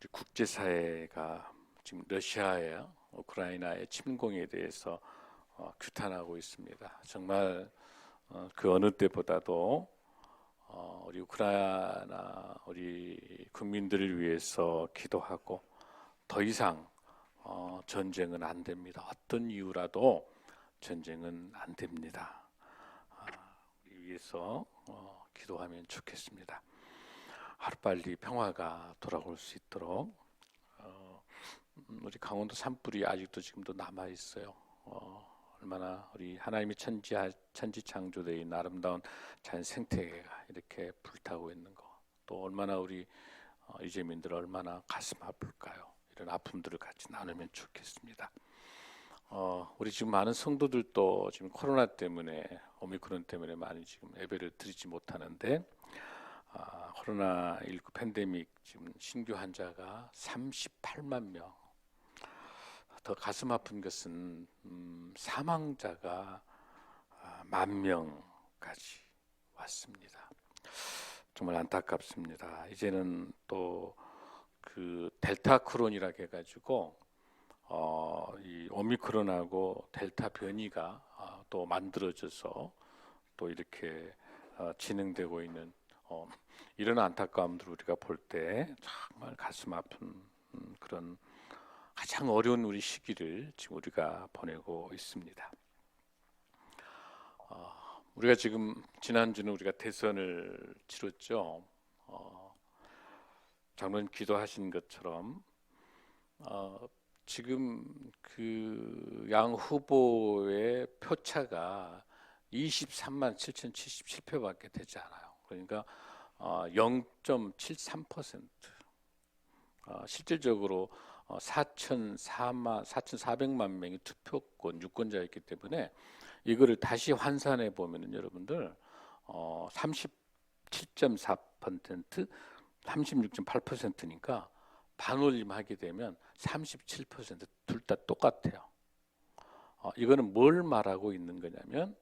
우리 국제사회가 지금 러시아의 우크라이나의 침공에 대해서 규탄하고 있습니다. 정말 그 어느 때보다도 우리 우크라이나 우리 국민들을 위해서 기도하고 더 이상 전쟁은 안 됩니다. 어떤 이유라도 전쟁은 안 됩니다. 우리 위해서 기도하면 좋겠습니다. 하루빨리 평화가 돌아올 수 있도록 우리 강원도 산불이 아직도 지금도 남아 있어요. 얼마나 우리 하나님이 천지 창조대인 아름다운 자연 생태계가 이렇게 불타고 있는 거, 또 얼마나 우리 이재민들 얼마나 가슴 아플까요? 이런 아픔들을 같이 나누면 좋겠습니다. 우리 지금 많은 성도들도 지금 코로나 때문에 오미크론 때문에 많이 지금 예배를 드리지 못하는데 코로나19 팬데믹 지금 신규 환자가 38만 명. 더 가슴 아픈 것은 사망자가 10,000명까지 왔습니다. 정말 안타깝습니다. 이제는 또 그 델타 크론이라 해가지고 이 오미크론하고 델타 변이가 또 만들어져서 또 이렇게 진행되고 있는 이런 안타까움들을 우리가 볼 때 정말 가슴 아픈 그런 가장 어려운 우리 시기를 지금 우리가 보내고 있습니다. 우리가 지금 지난주는 우리가 대선을 치렀죠. 장로님 기도하신 것처럼 지금 그 양 후보의 표차가 23만 7,077표밖에 되지 않아요. 그러니까 0.73%. 실질적으로 4,400만 명이 투표권 유권자였기 때문에 이거를 다시 환산해 보면은 여러분들 37.4%, 36.8%니까 반올림하게 되면 37% 둘 다 똑같아요. 이거는 뭘 말하고 있는 거냐면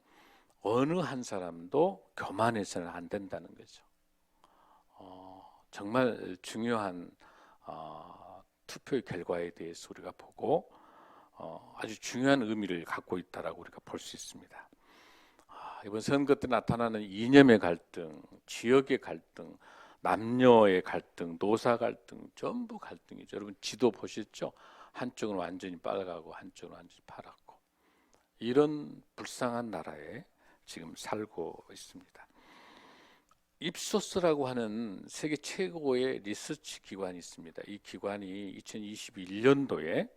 어느 한 사람도 교만해서는 안 된다는 거죠. 정말 중요한 투표의 결과에 대해서 우리가 보고 아주 중요한 의미를 갖고 있다라고 우리가 볼 수 있습니다. 이번 선거 때 나타나는 이념의 갈등, 지역의 갈등, 남녀의 갈등, 노사 갈등, 전부 갈등이죠. 여러분 지도 보셨죠? 한쪽은 완전히 빨갛고 한쪽은 완전히 파랗고 이런 불쌍한 나라에 지금 살고 있습니다. 입소스라고 하는 세계 최고의 리서치 기관이 있습니다. 이 기관이 2021년도에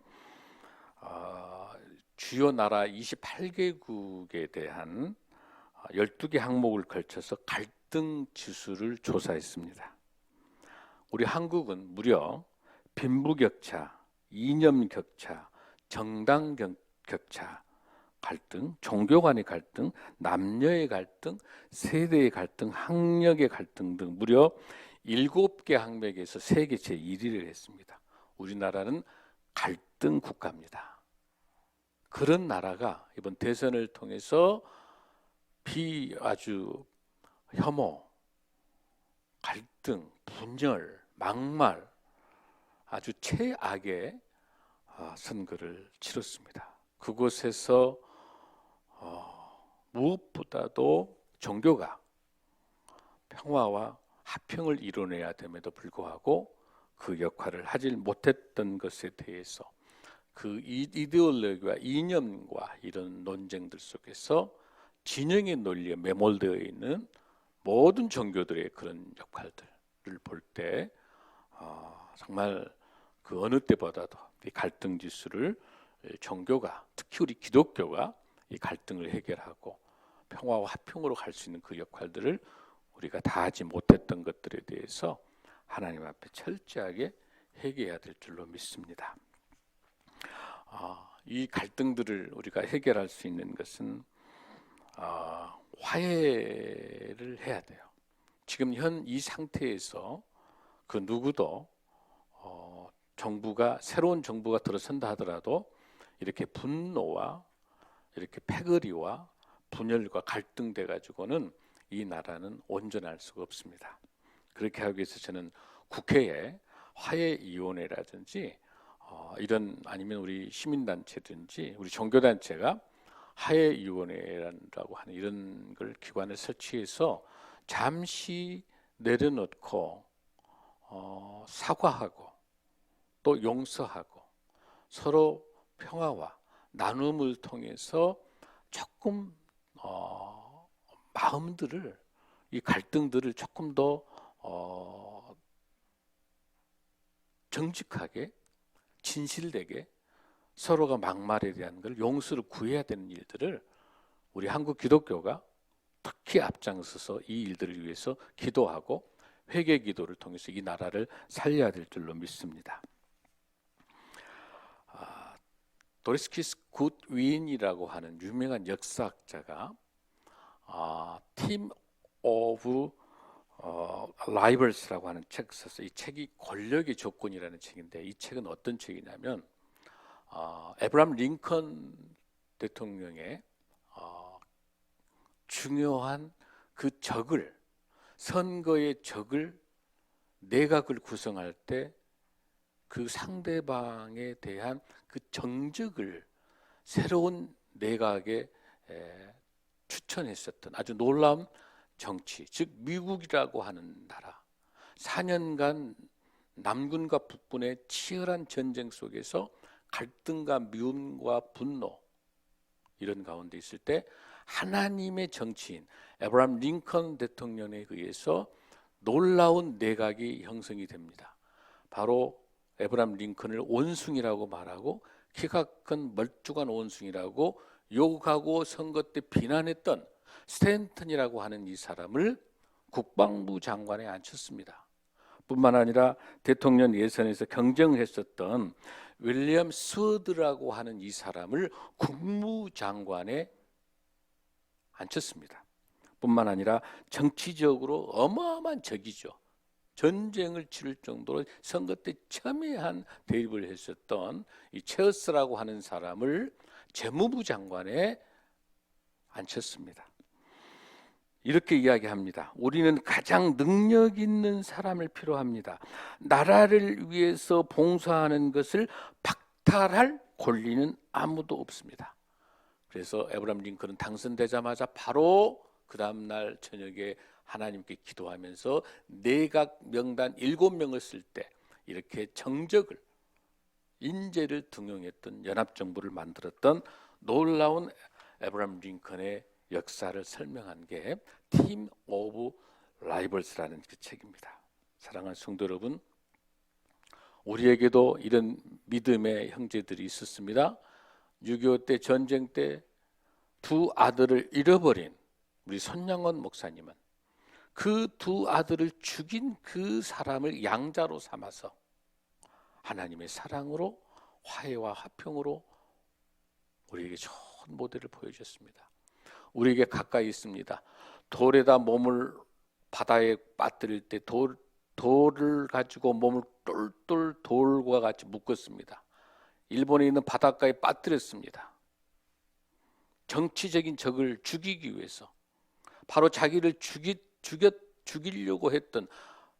주요 나라 28개국에 대한 12개 항목을 걸쳐서 갈등 지수를 조사했습니다. 우리 한국은 무려 빈부격차, 이념격차, 정당 격차, 갈등, 종교 간의 갈등, 남녀의 갈등, 세대의 갈등, 학력의 갈등 등 무려 7개 항목에서 세계 제1위를 했습니다. 우리나라는 갈등 국가입니다. 그런 나라가 이번 대선을 통해서 아주 혐오, 갈등, 분열, 막말 아주 최악의 선거를 치렀습니다. 그곳에서 무엇보다도 종교가 평화와 화평을 이뤄내야 됨에도 불구하고 그 역할을 하지 못했던 것에 대해서 그 이데올로기와 이념과 이런 논쟁들 속에서 진영의 논리에 매몰되어 있는 모든 종교들의 그런 역할들을 볼 때 정말 그 어느 때보다도 이 갈등 지수를 종교가, 특히 우리 기독교가 이 갈등을 해결하고 평화와 화평으로 갈 수 있는 그 역할들을 우리가 다 하지 못했던 것들에 대해서 하나님 앞에 철저하게 회개해야 될 줄로 믿습니다. 이 갈등들을 우리가 해결할 수 있는 것은 화해를 해야 돼요. 지금 현 이 상태에서 그 누구도 새로운 정부가 들어선다 하더라도 이렇게 분노와 이렇게 패거리와 분열과 갈등돼 가지고는 이 나라는 온전할 수가 없습니다. 그렇게 하기 위해서 저는 국회에 화해위원회라든지 이런 아니면 우리 시민단체든지 우리 종교단체가 화해위원회라고 하는 이런 걸 기관을 설치해서 잠시 내려놓고 사과하고 또 용서하고 서로 평화와 나눔을 통해서 조금 마음들을 이 갈등들을 조금 더 정직하게 진실되게 서로가 막말에 대한 걸 용서를 구해야 되는 일들을 우리 한국 기독교가 특히 앞장서서 이 일들을 위해서 기도하고 회개 기도를 통해서 이 나라를 살려야 될 줄로 믿습니다. 도리스키스 굿윈이라고 하는 유명한 역사학자가 팀 오브 라이벌스라고 하는 책을 썼어요. 이 책이 권력의 조건이라는 책인데 이 책은 어떤 책이냐면 에브라함 링컨 대통령의 중요한 그 적을 선거의 적을 내각을 구성할 때 그 상대방에 대한 그 정적을 새로운 내각에 추천했었던 아주 놀라운 정치, 즉 미국이라고 하는 나라 4년간 남군과 북군의 치열한 전쟁 속에서 갈등과 미움과 분노 이런 가운데 있을 때 하나님의 정치인 에브라함 링컨 대통령에 의해서 놀라운 내각이 형성이 됩니다. 바로 에브라함 링컨을 원숭이라고 말하고 키가 큰 멀쭉한 원숭이라고 욕하고 선거 때 비난했던 스탠턴이라고 하는 이 사람을 국방부 장관에 앉혔습니다. 뿐만 아니라 대통령 예선에서 경쟁했었던 윌리엄 스워드라고 하는 이 사람을 국무장관에 앉혔습니다. 뿐만 아니라 정치적으로 어마어마한 적이죠. 전쟁을 치를 정도로 선거 때 첨예한 대립을 했었던 이 체어스라고 하는 사람을 재무부 장관에 앉혔습니다. 이렇게 이야기합니다. 우리는 가장 능력 있는 사람을 필요합니다. 나라를 위해서 봉사하는 것을 박탈할 권리는 아무도 없습니다. 그래서 에브라함 링컨은 당선되자마자 바로 그 다음날 저녁에 하나님께 기도하면서 내각 명단 7명을 쓸 때 이렇게 정적을 인재를 등용했던 연합정부를 만들었던 놀라운 에브라함 링컨의 역사를 설명한 게 팀 오브 라이벌스라는 그 책입니다. 사랑하는 성도 여러분, 우리에게도 이런 믿음의 형제들이 있었습니다. 6.25 때 전쟁 때 두 아들을 잃어버린 우리 손양원 목사님은 그 두 아들을 죽인 그 사람을 양자로 삼아서 하나님의 사랑으로 화해와 화평으로 우리에게 좋은 모델을 보여주셨습니다. 우리에게 가까이 있습니다. 돌에다 몸을 바다에 빠뜨릴 때 돌을 가지고 몸을 똘똘 돌과 같이 묶었습니다. 일본에 있는 바닷가에 빠뜨렸습니다. 정치적인 적을 죽이기 위해서 바로 자기를 죽이려고 했던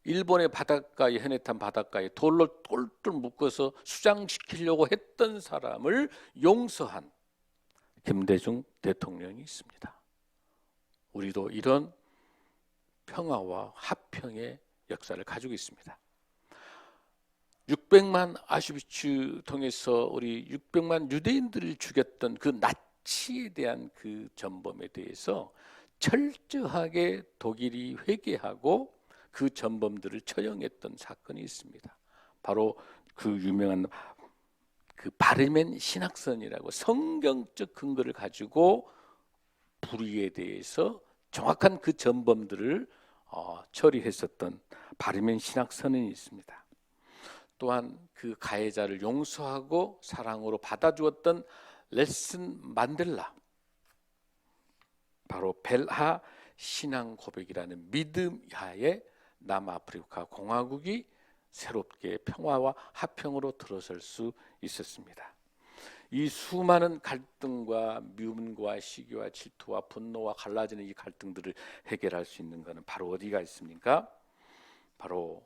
일본의 바닷가에 헤네탄 바닷가에 돌로 똘똘 묶어서 수장시키려고 했던 사람을 용서한 김대중 대통령이 있습니다. 우리도 이런 평화와 화평의 역사를 가지고 있습니다. 600만 아슈비츠 통해서 우리 600만 유대인들을 죽였던 그 나치에 대한 그 전범에 대해서 철저하게 독일이 회개하고 그 전범들을 처형했던 사건이 있습니다. 바로 그 유명한 그 바르멘 신학선이라고 성경적 근거를 가지고 불의에 대해서 정확한 그 전범들을 처리했었던 바르멘 신학선언이 있습니다. 또한 그 가해자를 용서하고 사랑으로 받아주었던 넬슨 만델라, 바로 벨하 신앙 고백이라는 믿음하에 남아프리카 공화국이 새롭게 평화와 화평으로 들어설 수 있었습니다. 이 수많은 갈등과 미움과 시기와 질투와 분노와 갈라지는 이 갈등들을 해결할 수 있는 것은 바로 어디가 있습니까? 바로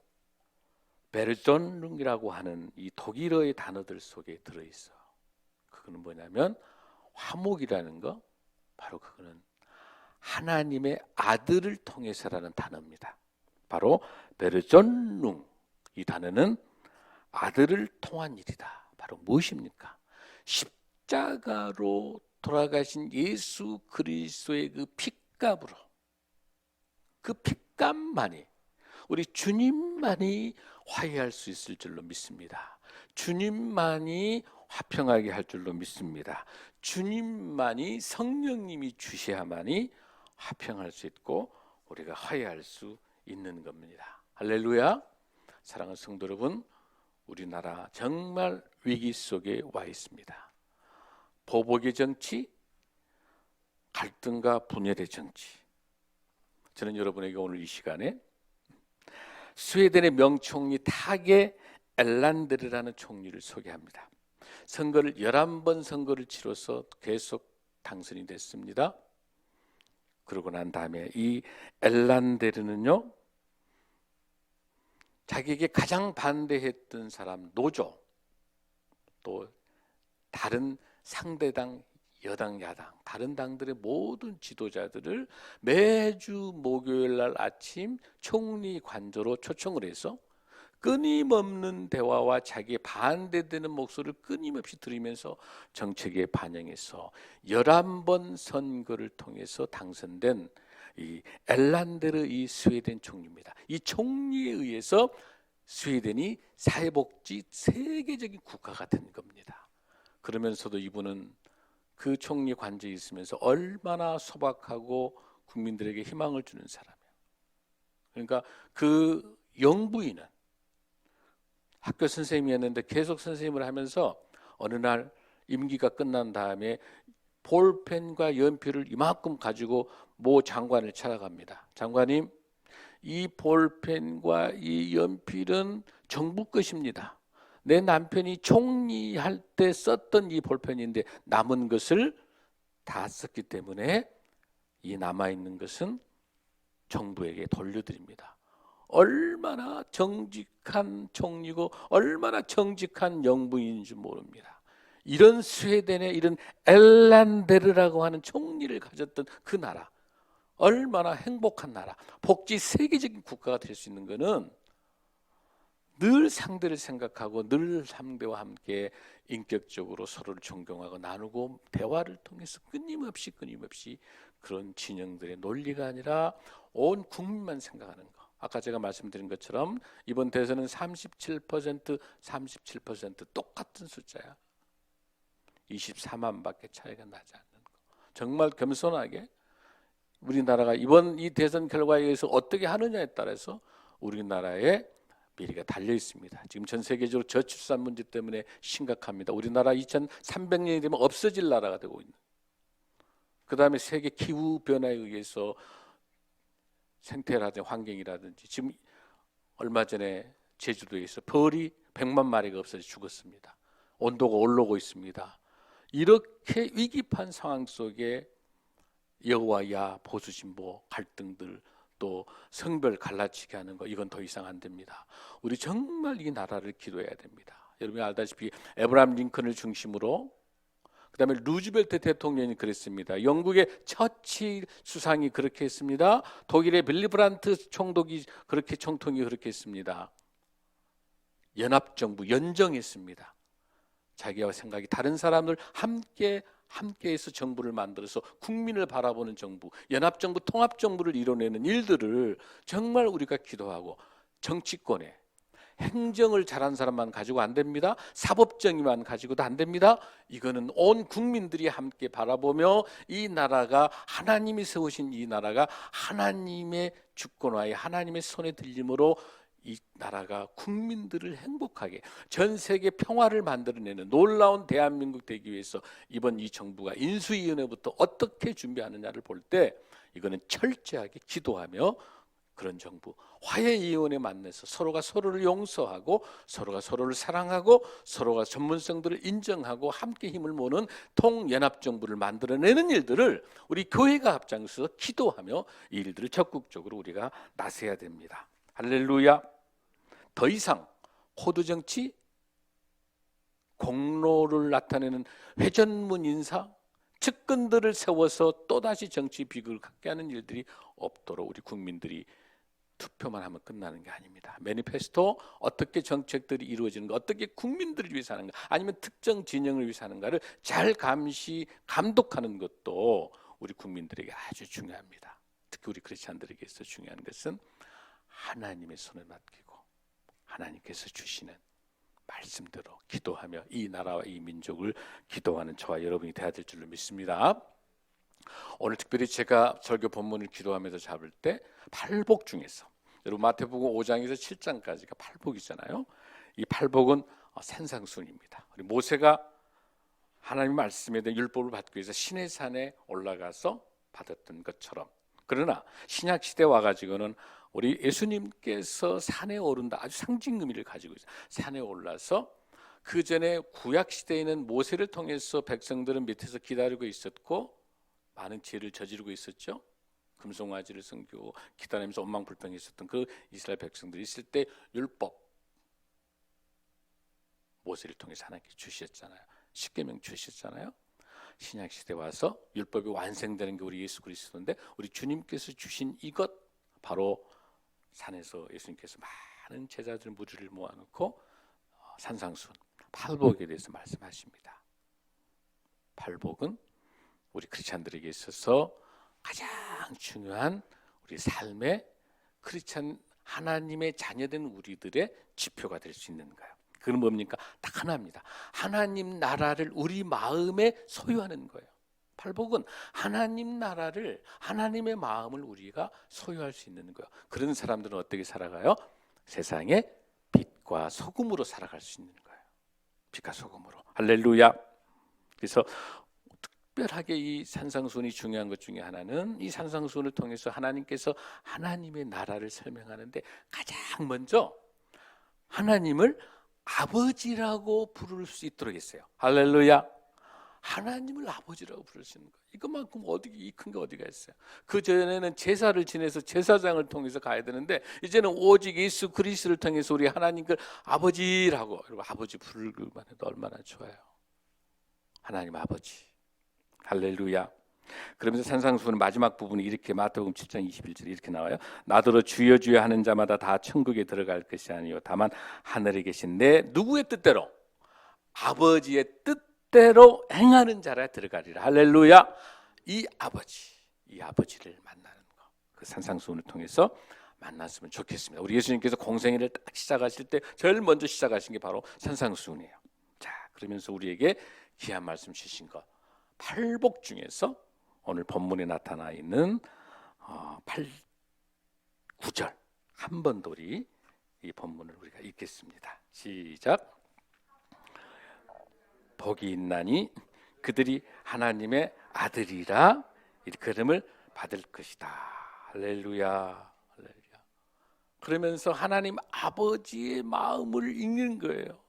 베르존룽이라고 하는 이 독일어의 단어들 속에 들어있어. 그거는 뭐냐면 화목이라는 거, 바로 그거는 하나님의 아들을 통해서라는 단어입니다. 바로 베르존룽, 이 단어는 아들을 통한 일이다. 바로 무엇입니까? 십자가로 돌아가신 예수 그리스도의 그 핏값으로, 그 핏값만이, 우리 주님만이 화해할 수 있을 줄로 믿습니다. 주님만이 화평하게 할 줄로 믿습니다. 주님만이, 성령님이 주셔야만이 화평할 수 있고 우리가 화해할 수 있는 겁니다. 할렐루야. 사랑하는 성도 여러분, 우리나라 정말 위기 속에 와 있습니다. 보복의 정치, 갈등과 분열의 정치. 저는 여러분에게 오늘 이 시간에 스웨덴의 명총리 타게 엘란데르라는 총리를 소개합니다. 선거를 11번 선거를 치러서 계속 당선이 됐습니다. 그러고 난 다음에 이 엘란데르는요, 자기에게 가장 반대했던 사람 노조, 또 다른 상대당, 여당, 야당, 다른 당들의 모든 지도자들을 매주 목요일 날 아침 총리 관저로 초청을 해서 끊임없는 대화와 자기의 반대되는 목소리를 끊임없이 들으면서 정책에 반영해서 11번 선거를 통해서 당선된 이 엘란데르 이 스웨덴 총리입니다. 이 총리에 의해서 스웨덴이 사회복지 세계적인 국가가 된 겁니다. 그러면서도 이분은 그 총리 관저에 있으면서 얼마나 소박하고 국민들에게 희망을 주는 사람이에요. 그러니까 그 영부인은 학교 선생님이었는데 계속 선생님을 하면서 어느 날 임기가 끝난 다음에 볼펜과 연필을 이만큼 가지고 모 장관을 찾아갑니다. 장관님, 이 볼펜과 이 연필은 정부 것입니다. 내 남편이 총리할 때 썼던 이 볼펜인데 남은 것을 다 썼기 때문에 이 남아있는 것은 정부에게 돌려드립니다. 얼마나 정직한 총리고 얼마나 정직한 영부인인지 모릅니다. 이런 스웨덴의 이런 엘란데르라고 하는 총리를 가졌던 그 나라, 얼마나 행복한 나라, 복지 세계적인 국가가 될 수 있는 것은 늘 상대를 생각하고 늘 상대와 함께 인격적으로 서로를 존경하고 나누고 대화를 통해서 끊임없이 그런 진영들의 논리가 아니라 온 국민만 생각하는 것. 아까 제가 말씀드린 것처럼 이번 대선은 37% 똑같은 숫자야. 24만밖에 차이가 나지 않는 거. 정말 겸손하게 우리나라가 이번 이 대선 결과에 의해서 어떻게 하느냐에 따라서 우리나라의 미래가 달려 있습니다. 지금 전 세계적으로 저출산 문제 때문에 심각합니다. 우리나라 2300년이 되면 없어질 나라가 되고 있는. 그 다음에 세계 기후 변화에 의해서 생태라든지 환경이라든지, 지금 얼마 전에 제주도에서 벌이 100만 마리가 없어져 죽었습니다. 온도가 올라오고 있습니다. 이렇게 위급한 상황 속에 여와 야, 보수 진보 갈등들, 또 성별 갈라치게 하는 거, 이건 더 이상 안 됩니다. 우리 정말 이 나라를 기도해야 됩니다. 여러분이 알다시피 에브라함 링컨을 중심으로, 그다음에 루즈벨트 대통령이 그랬습니다. 영국의 처치 수상이 그렇게 했습니다. 독일의 빌리 브란트 총독이 그렇게 총통이 그렇게 했습니다. 연합정부 연정했습니다. 자기와 생각이 다른 사람들 함께해서 정부를 만들어서 국민을 바라보는 정부, 연합정부, 통합정부를 이뤄내는 일들을 정말 우리가 기도하고, 정치권에 행정을 잘한 사람만 가지고 안 됩니다. 사법정의만 가지고도 안 됩니다. 이거는 온 국민들이 함께 바라보며 이 나라가, 하나님이 세우신 이 나라가 하나님의 주권하에 하나님의 손에 들림으로 이 나라가 국민들을 행복하게, 전 세계 평화를 만들어내는 놀라운 대한민국 되기 위해서 이번 이 정부가 인수위원회부터 어떻게 준비하느냐를 볼 때 이거는 철저하게 기도하며 그런 정부, 화해위원회 만나서 서로가 서로를 용서하고 서로가 서로를 사랑하고 서로가 전문성들을 인정하고 함께 힘을 모으는 통연합정부를 만들어내는 일들을 우리 교회가 앞장서서 기도하며 이 일들을 적극적으로 우리가 나서야 됩니다. 할렐루야. 더 이상 코드 정치, 공로를 나타내는 회전문 인사, 측근들을 세워서 또다시 정치 비극을 갖게 하는 일들이 없도록 우리 국민들이 투표만 하면 끝나는 게 아닙니다. 매니페스토, 어떻게 정책들이 이루어지는가, 어떻게 국민들을 위해서 하는가, 아니면 특정 진영을 위해서 하는가를 잘 감독하는 것도 우리 국민들에게 아주 중요합니다. 특히 우리 크리스찬들에게 있어 중요한 것은 하나님의 손을 맡기고 하나님께서 주시는 말씀대로 기도하며 이 나라와 이 민족을 기도하는 저와 여러분이 되어야 될 줄로 믿습니다. 오늘 특별히 제가 설교 본문을 기도하면서 잡을 때 팔복 중에서, 여러분 마태복음 5장에서 7장까지가 팔복이잖아요. 이 팔복은 산상순입니다. 우리 모세가 하나님 말씀에 대한 율법을 받기 위해서 시내산에 올라가서 받았던 것처럼, 그러나 신약 시대 와가지고는 우리 예수님께서 산에 오른다, 아주 상징 의미를 가지고 있어요. 산에 올라서, 그 전에 구약 시대에는 모세를 통해서 백성들은 밑에서 기다리고 있었고 많은 죄를 저지르고 있었죠. 금송아지를 섬기고 기다리면서 원망불평했었던 그 이스라엘 백성들이 있을 때 율법 모세를 통해서 하나님께 주셨잖아요. 십계명 주셨잖아요. 신약 시대 와서 율법이 완성되는 게 우리 예수 그리스도인데, 우리 주님께서 주신 이것, 바로 산에서 예수님께서 많은 제자들 무리를 모아놓고 산상순 팔복에 대해서 말씀하십니다. 팔복은 우리 크리스찬들에게 있어서 가장 중요한 우리 삶의 크리스찬 하나님의 자녀된 우리들의 지표가 될 수 있는 거예요. 그건 뭡니까? 딱 하나입니다. 하나님 나라를 우리 마음에 소유하는 거예요. 팔복은 하나님 나라를, 하나님의 마음을 우리가 소유할 수 있는 거예요. 그런 사람들은 어떻게 살아가요? 세상에 빛과 소금으로 살아갈 수 있는 거예요. 빛과 소금으로. 할렐루야. 그래서 특별하게 이 산상순이 중요한 것 중에 하나는, 이 산상순을 통해서 하나님께서 하나님의 나라를 설명하는데 가장 먼저 하나님을 아버지라고 부를 수 있도록 했어요. 할렐루야. 하나님을 아버지라고 부를 수 있는 거예요. 이것만큼 이 큰 게 어디가 있어요? 그 전에는 제사를 지내서 제사장을 통해서 가야 되는데, 이제는 오직 예수 그리스도를 통해서 우리 하나님을 아버지라고, 여러분 아버지 부르기만 해도 얼마나 좋아요. 하나님 아버지. 할렐루야. 그러면서 산상수훈의 마지막 부분이 이렇게, 마태복음 7장 21절에 이렇게 나와요. 나더러 주여 주여 하는 자마다 다 천국에 들어갈 것이 아니요 다만 하늘에 계신 내 누구의 뜻대로, 아버지의 뜻대로 행하는 자라 들어가리라. 할렐루야. 이 아버지를 만나는 거, 그 산상수훈을 통해서 만났으면 좋겠습니다. 우리 예수님께서 공생애를 딱 시작하실 때 제일 먼저 시작하신 게 바로 산상수훈이에요. 자, 그러면서 우리에게 귀한 말씀 주신 것, 팔복 중에서 오늘 본문에 나타나 있는 9절 한 번 더 우리 이 본문을 우리가 읽겠습니다. 시작. 복이 있나니 그들이 하나님의 아들이라 이렇게 이름을 받을 것이다. 할렐루야. 할렐루야. 그러면서 하나님 아버지의 마음을 읽는 거예요.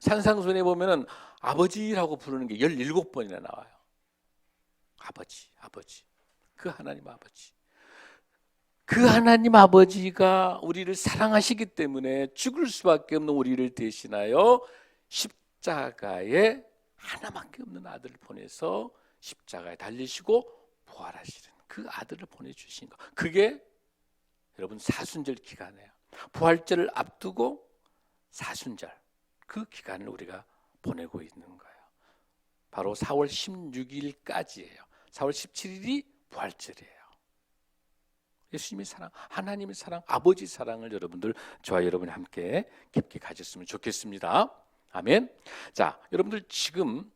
산상순에 보면은 아버지라고 부르는 게 17번이나 나와요. 아버지. 그 하나님 아버지. 그 하나님 아버지가 우리를 사랑하시기 때문에 죽을 수밖에 없는 우리를 대신하여 십자가에 하나밖에 없는 아들을 보내서 십자가에 달리시고 부활하시는 그 아들을 보내주신 것, 그게 여러분 사순절 기간이에요. 부활절을 앞두고 사순절, 그 기간을 우리가 보내고 있는 거예요. 바로 4월 16일까지예요. 4월 17일이 부활절이에요. 예수님의 사랑, 하나님의 사랑, 아버지 사랑을 여러분들, 저와 여러분이 함께 깊게 가졌으면 좋겠습니다. 아멘. 자, 여러분들 지금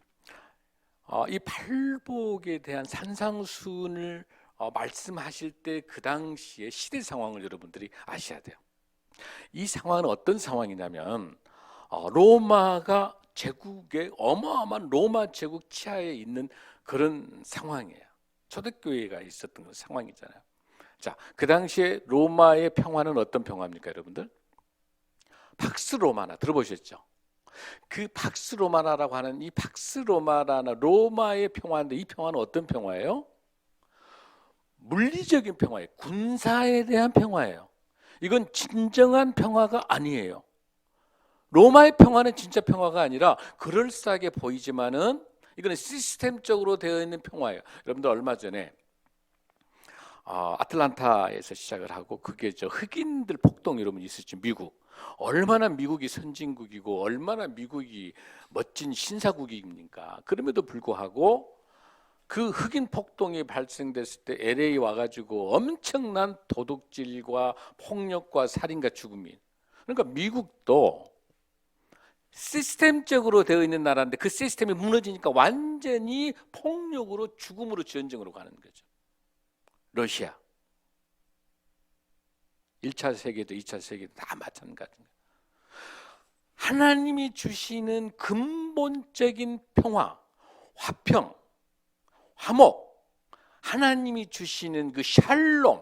이 팔복에 대한 산상순을 말씀하실 때 그 당시의 시대 상황을 여러분들이 아셔야 돼요. 이 상황은 어떤 상황이냐면 로마가 제국의 어마어마한 로마 제국 치하에 있는 그런 상황이에요. 초대교회가 있었던 그런 상황이잖아요. 자, 그 당시에 로마의 평화는 어떤 평화입니까, 여러분들? 팍스 로마나 들어보셨죠? 그 팍스 로마나라고 하는 이 팍스 로마나 로마의 평화인데, 이 평화는 어떤 평화예요? 물리적인 평화예요. 군사에 대한 평화예요. 이건 진정한 평화가 아니에요. 로마의 평화는 진짜 평화가 아니라 그럴싸하게 보이지만은 이거는 시스템적으로 되어 있는 평화예요. 여러분들 얼마 전에 아틀란타에서 시작을 하고 그게 저 흑인들 폭동 여러분 있었죠. 미국 얼마나 미국이 선진국이고 얼마나 미국이 멋진 신사국입니까? 그럼에도 불구하고 그 흑인 폭동이 발생됐을 때 LA 와가지고 엄청난 도둑질과 폭력과 살인과 죽음이, 그러니까 미국도 시스템적으로 되어 있는 나라인데 그 시스템이 무너지니까 완전히 폭력으로 죽음으로 전쟁으로 가는 거죠. 러시아 1차 세계도 2차 세계도 다 마찬가지입니다. 하나님이 주시는 근본적인 평화, 화평, 화목, 하나님이 주시는 그 샬롬,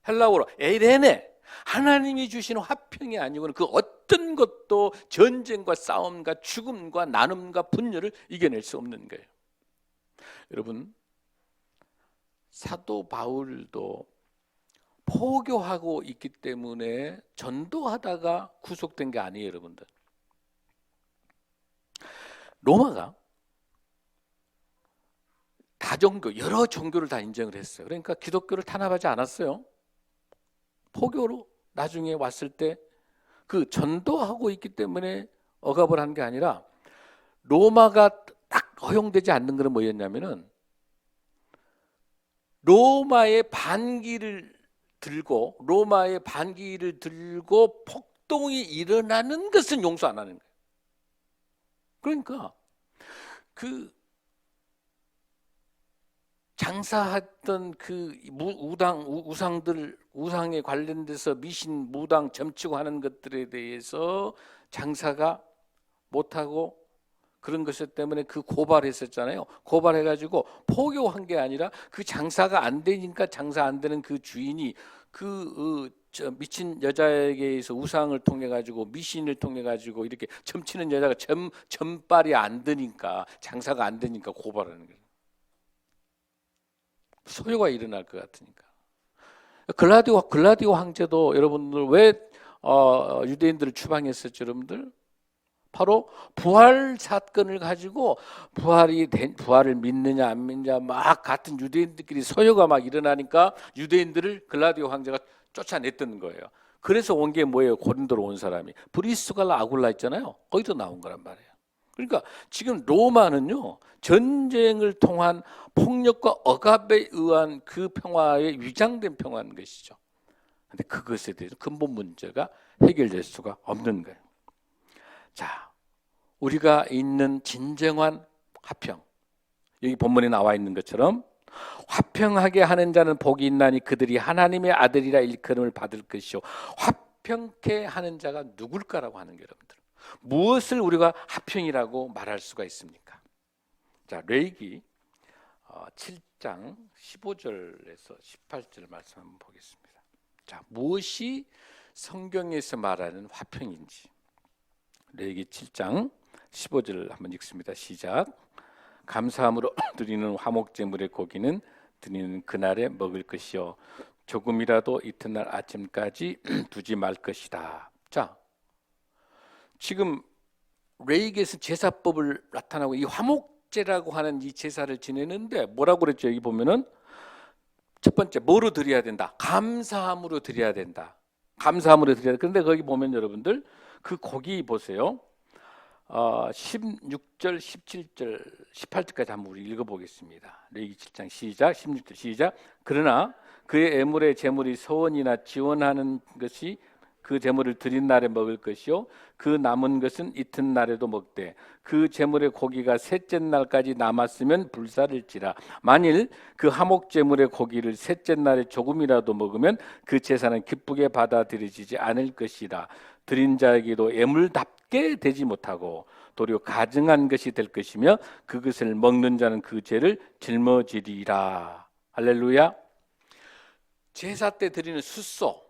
헬라어로 에레네, 하나님이 주시는 화평이 아니고는 그 어떤 것도 전쟁과 싸움과 죽음과 나눔과 분열을 이겨낼 수 없는 거예요. 여러분, 사도 바울도 포교하고 있기 때문에 전도하다가 구속된 게 아니에요, 여러분들. 로마가 다종교, 여러 종교를 다 인정을 했어요. 그러니까 기독교를 탄압하지 않았어요. 포교로 나중에 왔을 때 그 전도하고 있기 때문에 억압을 한 게 아니라 로마가 딱 허용되지 않는 것은 뭐였냐면은 로마의 반기를 들고 폭동이 일어나는 것은 용서 안 하는 거예요. 그러니까 그 장사했던 그 우상에 관련돼서 미신, 무당, 점치고 하는 것들에 대해서 장사가 못하고 그런 것 때문에 그 고발했었잖아요. 고발해가지고 포교한 게 아니라 그 장사가 안 되니까 장사 안 되는 그 주인이 미친 여자에게서 우상을 통해 가지고 미신을 통해 가지고 이렇게 점치는 여자가 점발이 안 되니까 장사가 안 되니까 고발하는 거예요. 소요가 일어날 것 같으니까. 글라디오 황제도 여러분들 왜 유대인들을 추방했었죠, 여러분들? 바로 부활 사건을 가지고 부활을 믿느냐 안 믿느냐 막 같은 유대인들끼리 소요가 막 일어나니까 유대인들을 글라디오 황제가 쫓아냈던 거예요. 그래서 온 게 뭐예요? 고린도로 온 사람이 브리스갈라 아굴라 있잖아요. 거기서 나온 거란 말이에요. 그러니까 지금 로마는요, 전쟁을 통한 폭력과 억압에 의한 그 평화에 위장된 평화인 것이죠. 근데 그것에 대해서 근본 문제가 해결될 수가 없는 거예요. 자, 우리가 있는 진정한 화평, 여기 본문에 나와 있는 것처럼 화평하게 하는 자는 복이 있나니 그들이 하나님의 아들이라 일컬음을 받을 것이요. 화평케 하는 자가 누굴까라고 하는 게 여러분들, 무엇을 우리가 화평이라고 말할 수가 있습니까? 자, 레위기 7장 15절에서 18절 말씀 한번 보겠습니다. 자, 무엇이 성경에서 말하는 화평인지. 레위기 7장 15절 한번 읽습니다. 시작. 감사함으로 드리는 화목제물의 고기는 드리는 그날에 먹을 것이요 조금이라도 이튿날 아침까지 두지 말 것이다. 자, 지금 레위기에서 제사법을 나타나고 이 화목제라고 하는 이 제사를 지내는데 뭐라고 그랬죠? 여기 보면은 첫 번째 뭐로 드려야 된다? 감사함으로 드려야 된다. 감사함으로 드려야 된다. 그런데 거기 보면 여러분들 그 고기 보세요. 16절, 17절, 18절까지 한번 우리 읽어보겠습니다. 레위기 7장 시작, 16절 시작. 그러나 그의 애물의 제물이 서원이나 지원하는 것이 그 제물을 드린 날에 먹을 것이요 그 남은 것은 이튿날에도 먹되 그 제물의 고기가 셋째 날까지 남았으면 불사를지라. 만일 그 화목 제물의 고기를 셋째 날에 조금이라도 먹으면 그 제사는 기쁘게 받아들여지지 않을 것이라. 드린 자에게도 애물답게 되지 못하고 도리어 가증한 것이 될 것이며 그것을 먹는 자는 그 죄를 짊어지리라. 할렐루야. 제사 때 드리는 숫소,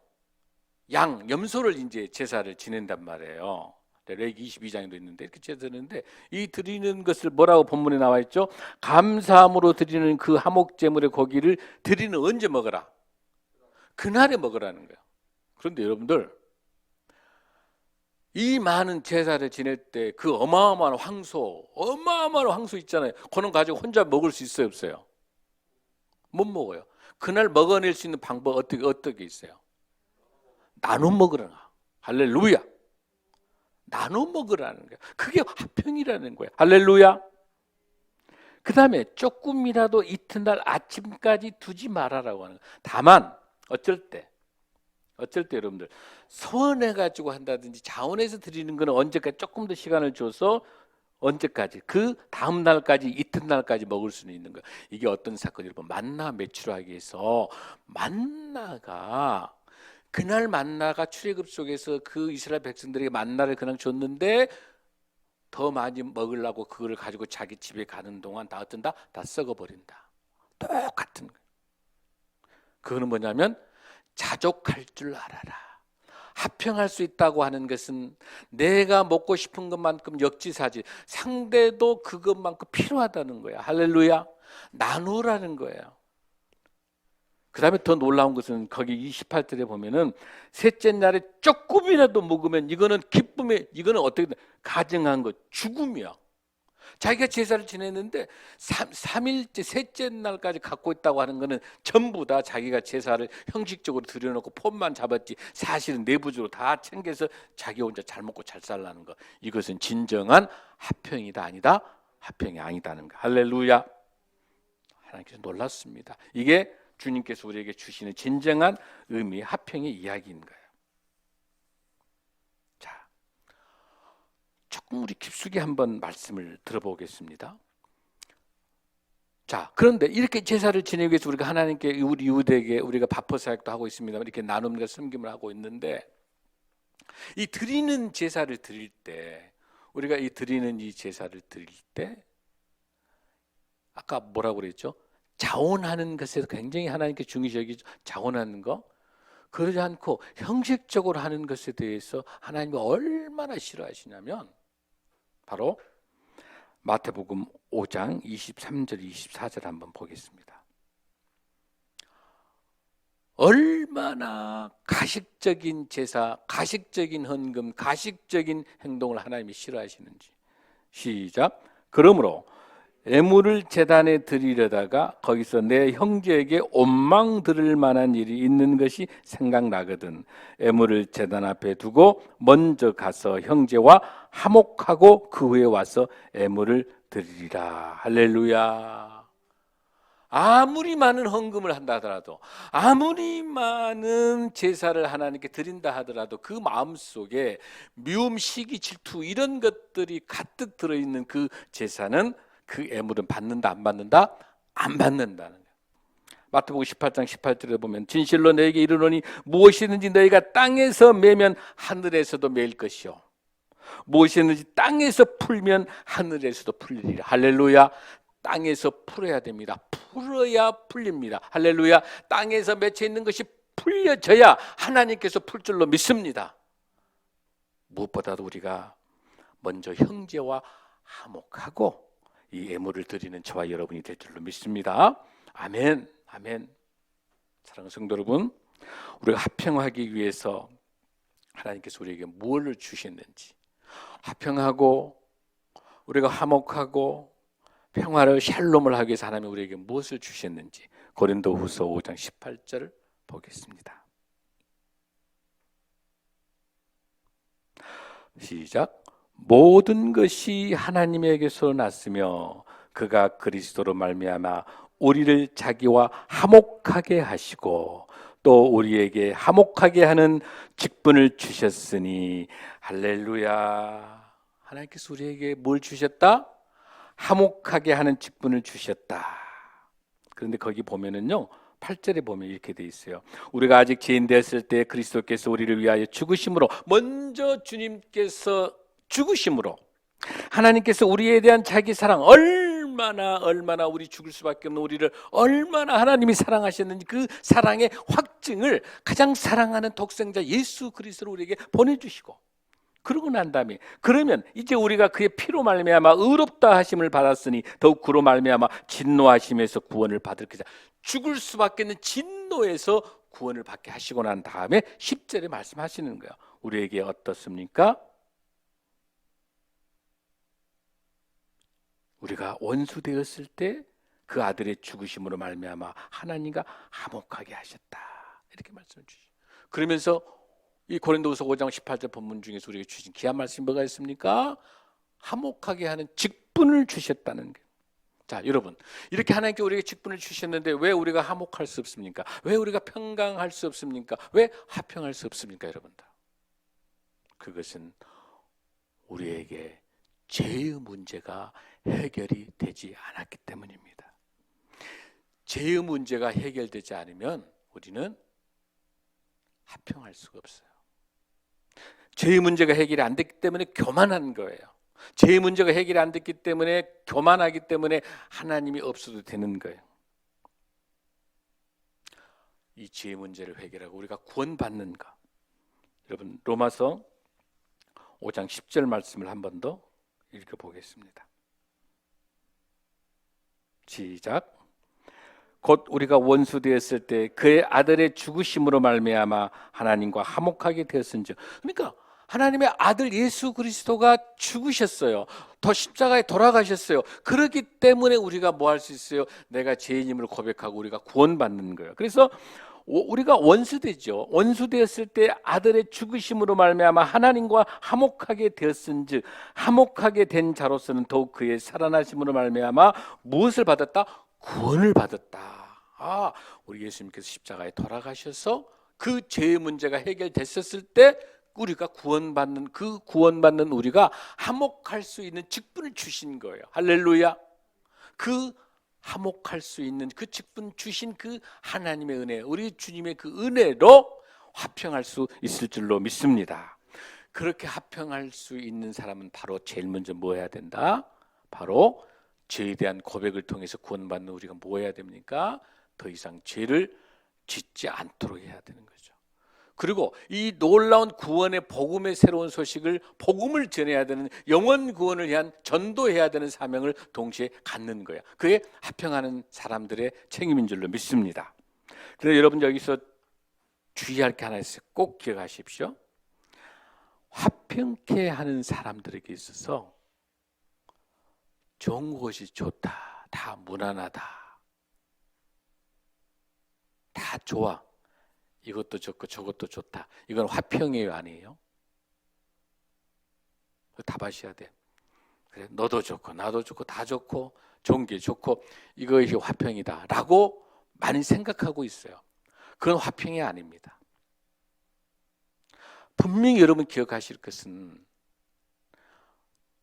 양, 염소를 이제 제사를 지낸단 말이에요. 레위기 22장에도 있는데 이렇게 제사드리는데 이 드리는 것을 뭐라고 본문에 나와 있죠? 감사함으로 드리는 그 화목 제물의 고기를 드리는 언제 먹어라? 그날에 먹으라는 거예요. 그런데 여러분들 이 많은 제사를 지낼 때 그 어마어마한 황소 있잖아요. 그는 가지고 혼자 먹을 수 있어요, 없어요? 못 먹어요. 그날 먹어낼 수 있는 방법 어떻게 있어요? 나눠 먹으라. 할렐루야. 나눠 먹으라는 거예요. 그게 화평이라는 거예요. 할렐루야. 그 다음에 조금이라도 이튿날 아침까지 두지 말아라고 하는 거예요. 다만 어쩔 때 여러분들 서원해가지고 한다든지 자원해서 드리는 거는 언제까지 조금 더 시간을 줘서 언제까지 그 다음 날까지 이튿날까지 먹을 수는 있는 거예요. 이게 어떤 사건이 여러분 만나 매출하기 위해서 만나가 그날 만나가 출애굽 속에서 그 이스라엘 백성들에게 만나를 그냥 줬는데 더 많이 먹으려고 그거를 가지고 자기 집에 가는 동안 다 어쩐다? 다 썩어버린다. 똑같은 거예요. 그거는 뭐냐면 자족할 줄 알아라. 합평할 수 있다고 하는 것은 내가 먹고 싶은 것만큼 역지사지 상대도 그것만큼 필요하다는 거야. 할렐루야. 나누라는 거예요. 그 다음에 더 놀라운 것은 거기 28절에 보면은 셋째 날에 조금이라도 먹으면 이거는 기쁨에 이거는 어떻게 가증한 거 죽음이야. 자기가 제사를 지냈는데 3일째 셋째 날까지 갖고 있다고 하는 거는 전부 다 자기가 제사를 형식적으로 들여놓고 폼만 잡았지 사실은 내부적으로 다 챙겨서 자기 혼자 잘 먹고 잘 살라는 거. 이것은 진정한 화평이다 아니다? 화평이 아니다는 거. 할렐루야. 하나님께서 놀랐습니다. 이게 주님께서 우리에게 주시는 진정한 의미, 화평의 이야기인 거예요. 자, 조금 우리 깊숙이 한번 말씀을 들어보겠습니다. 자, 그런데 이렇게 제사를 지내기 위해서 우리가 하나님께 우리 이웃에게 우리가 바포 사역도 하고 있습니다. 이렇게 나눔과 섬김을 하고 있는데 이 드리는 제사를 드릴 때 우리가 이 드리는 이 제사를 드릴 때 아까 뭐라고 그랬죠? 자원하는 것에서 굉장히 하나님께 중요시 여기죠. 자원하는 거. 그러지 않고 형식적으로 하는 것에 대해서 하나님이 얼마나 싫어하시냐면 바로 마태복음 5장 23절 24절 한번 보겠습니다. 얼마나 가식적인 제사, 가식적인 헌금, 가식적인 행동을 하나님이 싫어하시는지. 시작. 그러므로 애물을 제단에 드리려다가 거기서 내 형제에게 원망 들을 만한 일이 있는 것이 생각나거든 애물을 제단 앞에 두고 먼저 가서 형제와 화목하고 그 후에 와서 애물을 드리리라. 할렐루야. 아무리 많은 헌금을 한다 하더라도 아무리 많은 제사를 하나님께 드린다 하더라도 그 마음속에 미움, 시기, 질투 이런 것들이 가득 들어있는 그 제사는 그 애물은 받는다 안 받는다? 안 받는다는 거예요. 마태복음 18장 18절에 보면 진실로 너에게 이르노니 무엇이든지 너희가 땅에서 매면 하늘에서도 매일 것이요 무엇이든지 땅에서 풀면 하늘에서도 풀리리라. 할렐루야. 땅에서 풀어야 됩니다. 풀어야 풀립니다. 할렐루야. 땅에서 맺혀 있는 것이 풀려져야 하나님께서 풀 줄로 믿습니다. 무엇보다도 우리가 먼저 형제와 화목하고 이 애물을 드리는 저와 여러분이 될 줄로 믿습니다. 아멘. 아멘. 사랑하는 성도 여러분, 우리가 화평하기 위해서 하나님께서 우리에게 무엇을 주셨는지, 화평하고 우리가 화목하고 평화를 샬롬을 하기 위해서 하나님이 우리에게 무엇을 주셨는지 고린도후서 5장 18절 보겠습니다. 시작. 모든 것이 하나님에게서 났으며 그가 그리스도로 말미암아 우리를 자기와 화목하게 하시고 또 우리에게 화목하게 하는 직분을 주셨으니 할렐루야. 하나님께서 우리에게 뭘 주셨다? 화목하게 하는 직분을 주셨다. 그런데 거기 보면은요 8절에 보면 이렇게 돼 있어요. 우리가 아직 죄인 되었을 때 그리스도께서 우리를 위하여 죽으심으로 먼저 주님께서 죽으심으로 하나님께서 우리에 대한 자기 사랑 얼마나 우리 죽을 수밖에 없는 우리를 얼마나 하나님이 사랑하셨는지 그 사랑의 확증을 가장 사랑하는 독생자 예수 그리스도를 우리에게 보내주시고 그러고 난 다음에 그러면 이제 우리가 그의 피로 말미암아 의롭다 하심을 받았으니 더욱 그로 말미암아 진노하심에서 구원을 받을 것이다. 죽을 수밖에 없는 진노에서 구원을 받게 하시고 난 다음에 10절에 말씀하시는 거예요. 우리에게 어떻습니까? 우리가 원수 되었을 때 그 아들의 죽으심으로 말미암아 하나님과 화목하게 하셨다. 이렇게 말씀을 주시죠. 그러면서 이 고린도후서 5장 18절 본문 중에서 우리에게 주신 귀한 말씀이 뭐가 있습니까? 화목하게 하는 직분을 주셨다는 거예요. 자, 여러분, 이렇게 하나님께 우리에게 직분을 주셨는데 왜 우리가 화목할 수 없습니까? 왜 우리가 평강할 수 없습니까? 왜 화평할 수 없습니까, 여러분들? 그것은 우리에게 죄의 문제가 해결이 되지 않았기 때문입니다. 죄의 문제가 해결되지 않으면 우리는 화평할 수가 없어요. 죄의 문제가 해결이 안 됐기 때문에 교만한 거예요. 죄의 문제가 해결이 안 됐기 때문에 교만하기 때문에 하나님이 없어도 되는 거예요. 이 죄의 문제를 해결하고 우리가 구원받는가? 여러분, 로마서 5장 10절 말씀을 한 번 더 읽어보겠습니다. 시작. 곧 우리가 원수 되었을 때 그의 아들의 죽으심으로 말미암아 하나님과 화목하게 되었은즉, 그러니까 하나님의 아들 예수 그리스도가 죽으셨어요. 더 십자가에 돌아가셨어요. 그렇기 때문에 우리가 뭐 할 수 있어요? 내가 죄인임을 고백하고 우리가 구원받는 거예요. 그래서 우리가 원수되죠. 원수되었을 때 아들의 죽으심으로 말미암아 하나님과 화목하게 되었은즉, 화목하게 된 자로서는 더욱 그의 살아나심으로 말미암아 무엇을 받았다? 구원을 받았다. 우리 예수님께서 십자가에 돌아가셔서 그 죄의 문제가 해결됐었을 때 우리가 구원받는 우리가 화목할 수 있는 직분을 주신 거예요. 할렐루야. 그 화목할 수 있는 그 직분 주신 그 하나님의 은혜, 우리 주님의 그 은혜로 화평할 수 있을 줄로 믿습니다. 그렇게 화평할 수 있는 사람은 바로 제일 먼저 뭐 해야 된다? 바로 죄에 대한 고백을 통해서 구원받는 우리가 뭐 해야 됩니까? 더 이상 죄를 짓지 않도록 해야 되는 거죠. 그리고 이 놀라운 구원의 복음의 새로운 소식을, 복음을 전해야 되는, 영원 구원을 위한 전도해야 되는 사명을 동시에 갖는 거예요. 그게 화평하는 사람들의 책임인 줄로 믿습니다. 그래서 여러분 여기서 주의할 게 하나 있어요. 꼭 기억하십시오. 화평케 하는 사람들에게 있어서 좋은 것이 좋다, 다 무난하다, 다 좋아, 이것도 좋고 저것도 좋다, 이건 화평이에요, 아니에요? 답하셔야 돼. 그래, 너도 좋고 나도 좋고 다 좋고 좋은 게 좋고 이것이 화평이다 라고 많이 생각하고 있어요. 그건 화평이 아닙니다. 분명히 여러분 기억하실 것은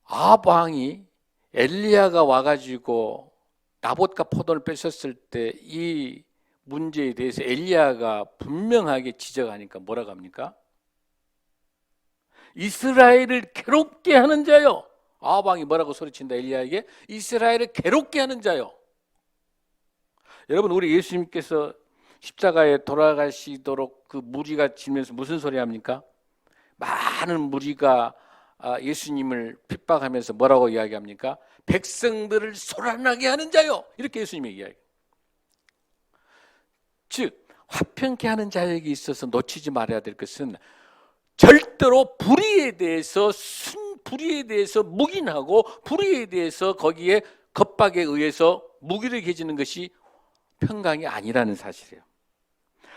아합 왕이 엘리야가 와가지고 나봇과 포도를 뺏었을 때 이 문제에 대해서 엘리야가 분명하게 지적하니까 뭐라고 합니까? 이스라엘을 괴롭게 하는 자요. 아합 왕이 뭐라고 소리친다 엘리야에게? 이스라엘을 괴롭게 하는 자요. 여러분, 우리 예수님께서 십자가에 돌아가시도록 그 무리가 지면서 무슨 소리 합니까? 많은 무리가 예수님을 핍박하면서 뭐라고 이야기합니까? 백성들을 소란하게 하는 자요. 이렇게 예수님이 이야기해요. 즉 화평케 하는 자에게 있어서 놓치지 말아야 될 것은 절대로 불의에 대해서 묵인하고 불의에 대해서 거기에 겁박에 의해서 무기력해지는 것이 평강이 아니라는 사실이에요.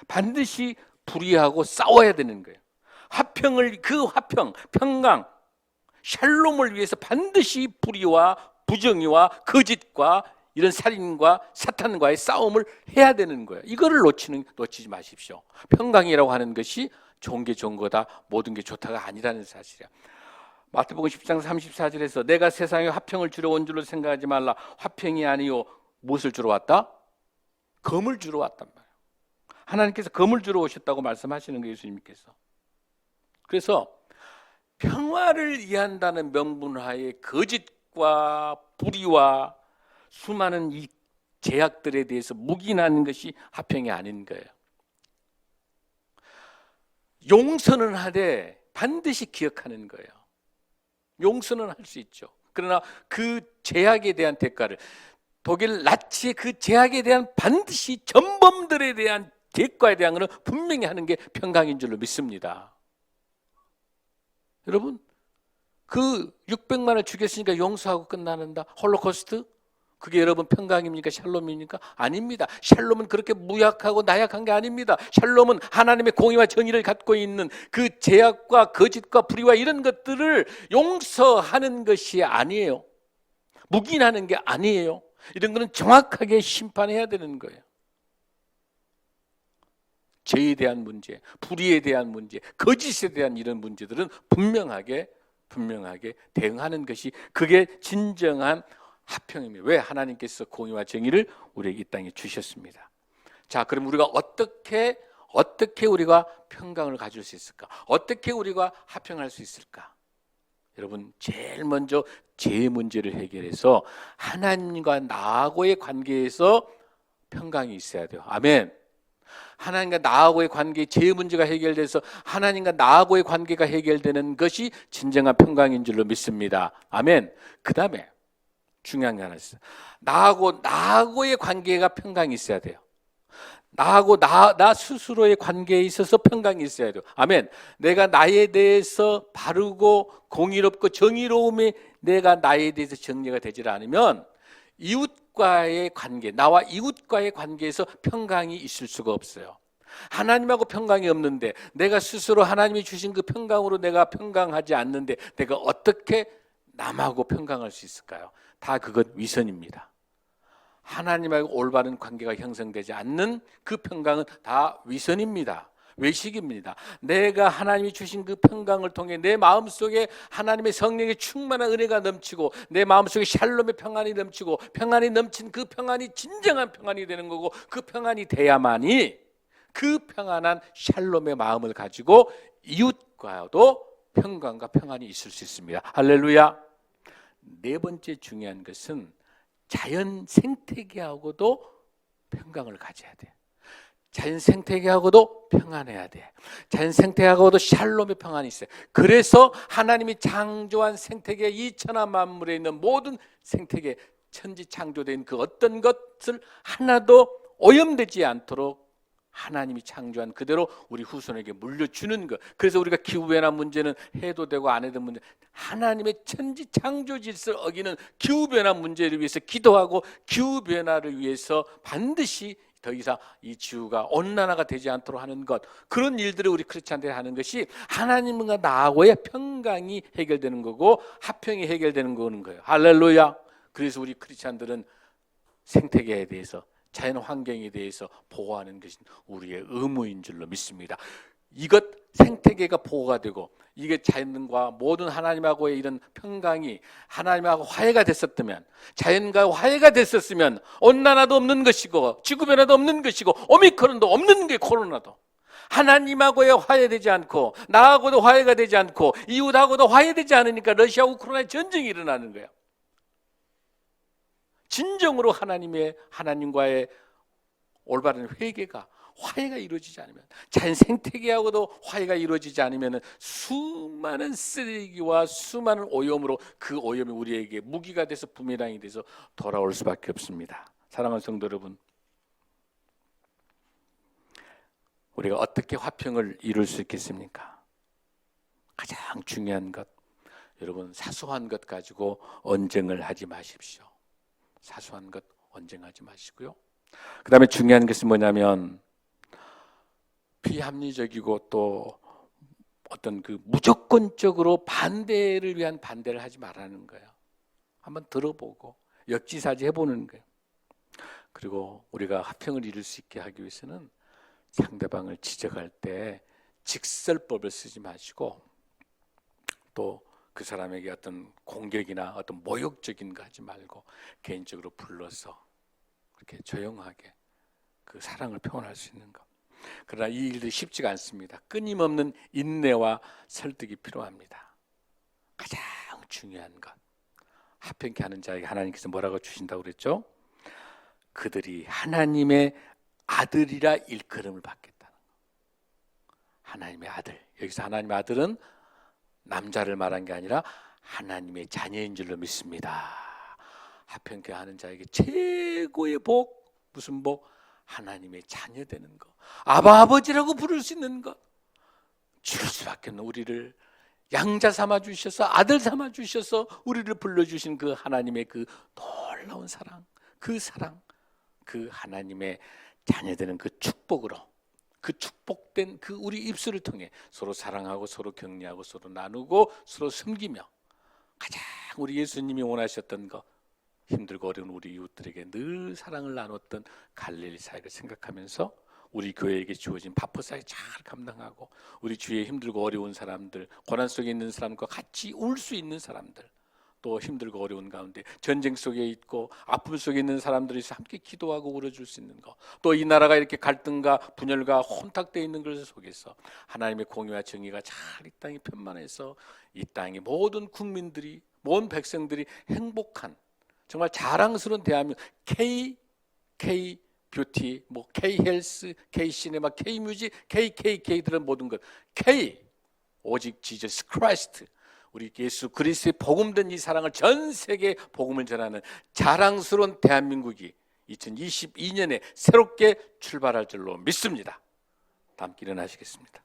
반드시 불의하고 싸워야 되는 거예요. 평강, 샬롬을 위해서 반드시 불의와 부정의와 거짓과 이런 살인과 사탄과의 싸움을 해야 되는 거예요. 이거를 놓치지 마십시오. 평강이라고 하는 것이 좋은 게 좋은 거다, 모든 게 좋다가 아니라는 사실이야. 마태복음 10장 34절에서 내가 세상에 화평을 주러 온 줄로 생각하지 말라. 화평이 아니요 무엇을 주러 왔다? 검을 주러 왔단 말이에요. 하나님께서 검을 주러 오셨다고 말씀하시는 거예요, 예수님께서. 그래서 평화를 이해한다는 명분하에 거짓과 불의와 수많은 이 제약들에 대해서 묵인하는 것이 화평이 아닌 거예요. 용서는 하되 반드시 기억하는 거예요. 용서는 할 수 있죠. 그러나 그 제약에 대한 대가를, 독일 나치의 그 제약에 대한 반드시 전범들에 대한 대가에 대한 것은 분명히 하는 게 평강인 줄로 믿습니다. 여러분, 그 600만을 죽였으니까 용서하고 끝나는다. 홀로코스트? 그게 여러분 평강입니까? 샬롬입니까? 아닙니다. 샬롬은 그렇게 무약하고 나약한 게 아닙니다. 샬롬은 하나님의 공의와 정의를 갖고 있는 그 죄악과 거짓과 불의와 이런 것들을 용서하는 것이 아니에요. 묵인하는 게 아니에요. 이런 거는 정확하게 심판해야 되는 거예요. 죄에 대한 문제, 불의에 대한 문제, 거짓에 대한 이런 문제들은 분명하게 대응하는 것이 그게 진정한 화평입니다. 왜? 하나님께서 공의와 정의를 우리에게 이 땅에 주셨습니다. 자, 그럼 우리가 어떻게 우리가 평강을 가질 수 있을까? 어떻게 우리가 화평할 수 있을까? 여러분, 제일 먼저 죄의 문제를 해결해서 하나님과 나하고의 관계에서 평강이 있어야 돼요. 아멘. 하나님과 나하고의 관계, 죄의 문제가 해결돼서 하나님과 나하고의 관계가 해결되는 것이 진정한 평강인 줄로 믿습니다. 아멘. 그 다음에 중요한 게 하나 있어요. 나하고의 관계가 평강이 있어야 돼요. 나하고 나 스스로의 관계에 있어서 평강이 있어야 돼요. 아멘. 내가 나에 대해서 바르고 공의롭고 정의로움이 내가 나에 대해서 정리가 되질 않으면 이웃과의 관계, 나와 이웃과의 관계에서 평강이 있을 수가 없어요. 하나님하고 평강이 없는데 내가 스스로 하나님이 주신 그 평강으로 내가 평강하지 않는데 내가 어떻게 남하고 평강할 수 있을까요? 다 그것 위선입니다. 하나님하고 올바른 관계가 형성되지 않는 그 평강은 다 위선입니다. 외식입니다. 내가 하나님이 주신 그 평강을 통해 내 마음속에 하나님의 성령의 충만한 은혜가 넘치고 내 마음속에 샬롬의 평안이 넘치고 평안이 넘친 그 평안이 진정한 평안이 되는 거고 그 평안이 돼야만이 그 평안한 샬롬의 마음을 가지고 이웃과도 평강과 평안이 있을 수 있습니다. 할렐루야. 네 번째 중요한 것은 자연 생태계하고도 평강을 가져야 돼. 자연 생태계하고도 평안해야 돼. 자연 생태계하고도 샬롬의 평안이 있어요. 그래서 하나님이 창조한 생태계, 이 천하 만물에 있는 모든 생태계, 천지 창조된 그 어떤 것을 하나도 오염되지 않도록 하나님이 창조한 그대로 우리 후손에게 물려주는 것. 그래서 우리가 기후변화 문제는 해도 되고 안 해도 문제, 하나님의 천지 창조 질서를 어기는 기후변화 문제를 위해서 기도하고 기후변화를 위해서 반드시 더 이상 이 지구가 온난화가 되지 않도록 하는 것, 그런 일들을 우리 크리스찬들이 하는 것이 하나님과 나하고의 평강이 해결되는 거고 화평이 해결되는 거예요. 할렐루야. 그래서 우리 크리스찬들은 생태계에 대해서, 자연 환경에 대해서 보호하는 것이 우리의 의무인 줄로 믿습니다. 이것 생태계가 보호가 되고 이게 자연과 모든 하나님하고의 이런 평강이 하나님하고 화해가 됐었다면, 자연과 화해가 됐었으면 온난화도 없는 것이고 지구변화도 없는 것이고 오미크론도 없는 게 코로나도. 하나님하고의 화해되지 않고 나하고도 화해가 되지 않고 이웃하고도 화해되지 않으니까 러시아 우크라이나 전쟁이 일어나는 거예요. 진정으로 하나님과의 올바른 회개가, 화해가 이루어지지 않으면, 자연 생태계하고도 화해가 이루어지지 않으면 수많은 쓰레기와 수많은 오염으로 그 오염이 우리에게 무기가 돼서 부메랑이 돼서 돌아올 수밖에 없습니다. 사랑하는 성도 여러분, 우리가 어떻게 화평을 이룰 수 있겠습니까? 가장 중요한 것, 여러분, 사소한 것 가지고 언쟁을 하지 마십시오. 사소한 것 언쟁하지 마시고요. 그 다음에 중요한 것은 뭐냐면 비합리적이고 또 어떤 그 무조건적으로 반대를 위한 반대를 하지 말라는 거예요. 한번 들어보고 역지사지 해보는 거예요. 그리고 우리가 화평을 이룰 수 있게 하기 위해서는 상대방을 지적할 때 직설법을 쓰지 마시고 또 그 사람에게 어떤 공격이나 어떤 모욕적인 거 하지 말고 개인적으로 불러서 이렇게 조용하게 그 사랑을 표현할 수 있는 것. 그러나 이 일들이 쉽지가 않습니다. 끊임없는 인내와 설득이 필요합니다. 가장 중요한 것, 화평케 하는 자에게 하나님께서 뭐라고 주신다고 그랬죠? 그들이 하나님의 아들이라 일컬음을 받겠다는 것. 하나님의 아들, 여기서 하나님의 아들은 남자를 말한 게 아니라 하나님의 자녀인 줄로 믿습니다. 화평케 하는 자에게 최고의 복, 무슨 복? 하나님의 자녀 되는 것, 아버지라고 부를 수 있는 것, 줄 수밖에 없는 우리를 양자 삼아 주셔서 아들 삼아 주셔서 우리를 불러주신 그 하나님의 그 놀라운 사랑, 그 하나님의 자녀되는 그 축복으로, 그 축복된 그 우리 입술을 통해 서로 사랑하고 서로 격려하고 서로 나누고 서로 섬기며 가장 우리 예수님이 원하셨던 거, 힘들고 어려운 우리 이웃들에게 늘 사랑을 나눴던 갈릴리 사역을 생각하면서 우리 교회에게 주어진 바포사역 잘 감당하고 우리 주위에 힘들고 어려운 사람들, 고난 속에 있는 사람과 같이 울 수 있는 사람들, 또 힘들고 어려운 가운데 전쟁 속에 있고 아픔 속에 있는 사람들이 함께 기도하고 울어줄 수 있는 것, 또 이 나라가 이렇게 갈등과 분열과 혼탁되어 있는 것 속에서 하나님의 공의와 정의가 잘 이 땅에 편만해서 이 땅의 모든 국민들이, 모든 백성들이 행복한 정말 자랑스러운 대한민국, K 뷰티, 뭐 K 헬스, K 시네마, K 뮤직, K들은 모든 것 K, 오직 지저스 크라이스트, 우리 예수 그리스도의 복음된 이 사랑을 전 세계에 복음을 전하는 자랑스러운 대한민국이 2022년에 새롭게 출발할 줄로 믿습니다. 다 함께 일어나시겠습니다.